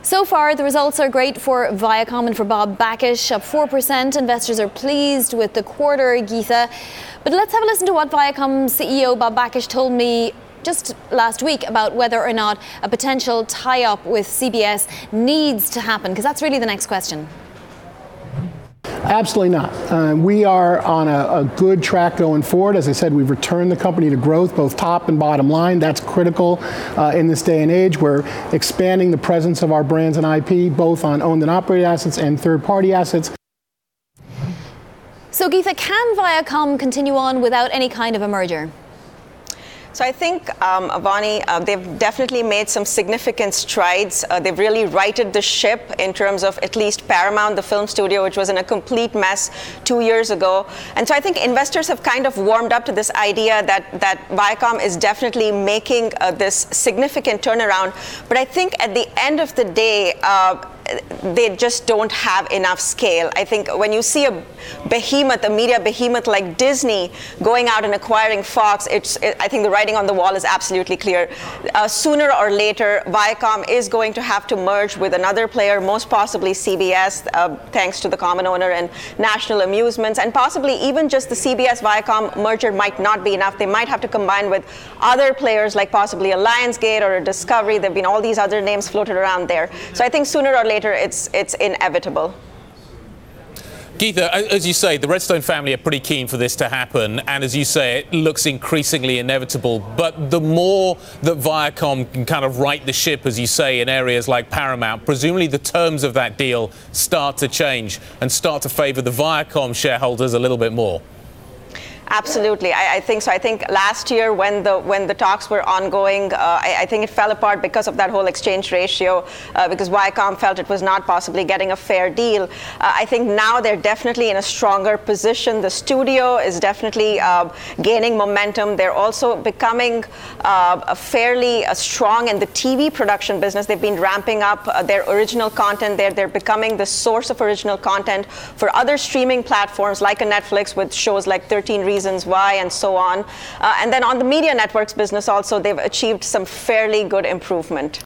So far, the results are great for Viacom and for Bob Bakish, up 4%. Investors are pleased with the quarter, Geetha. But let's have a listen to what Viacom CEO Bob Bakish told me just last week about whether or not a potential tie-up with CBS needs to happen, because that's really the next question. Absolutely not. We are on a good track going forward. As I said, we've returned the company to growth, both top and bottom line. That's critical in this day and age. We're expanding the presence of our brands and IP, both on owned and operated assets and third-party assets. So, Geetha, can Viacom continue on without any kind of a merger? So I think, Avani, they've definitely made some significant strides. They've really righted the ship in terms of at least Paramount, the film studio, which was in a complete mess 2 years ago. And so I think investors have kind of warmed up to this idea that Viacom is definitely making this significant turnaround. But I think at the end of the day, they just don't have enough scale. I think when you see a behemoth, a media behemoth like Disney going out and acquiring Fox, I think the writing on the wall is absolutely clear. Sooner or later, Viacom is going to have to merge with another player, most possibly CBS, thanks to the common owner and National Amusements, and possibly even just the CBS-Viacom merger might not be enough. They might have to combine with other players like possibly a Lionsgate or a Discovery. There have been all these other names floated around there. So I think sooner or later, it's inevitable. Geetha, as you say, the Redstone family are pretty keen for this to happen, and as you say, it looks increasingly inevitable. But the more that Viacom can kind of right the ship, as you say, in areas like Paramount, presumably the terms of that deal start to change and start to favour the Viacom shareholders a little bit more. Absolutely, I think so. I think last year when the talks were ongoing, I think it fell apart because of that whole exchange ratio, because Viacom felt it was not possibly getting a fair deal. I think now they're definitely in a stronger position. The studio is definitely gaining momentum. They're also becoming fairly strong in the TV production business. They've been ramping up their original content there. They're becoming the source of original content for other streaming platforms like a Netflix with shows like 13 Reasons Why and so on. And then on the media networks business also, they've achieved some fairly good improvement.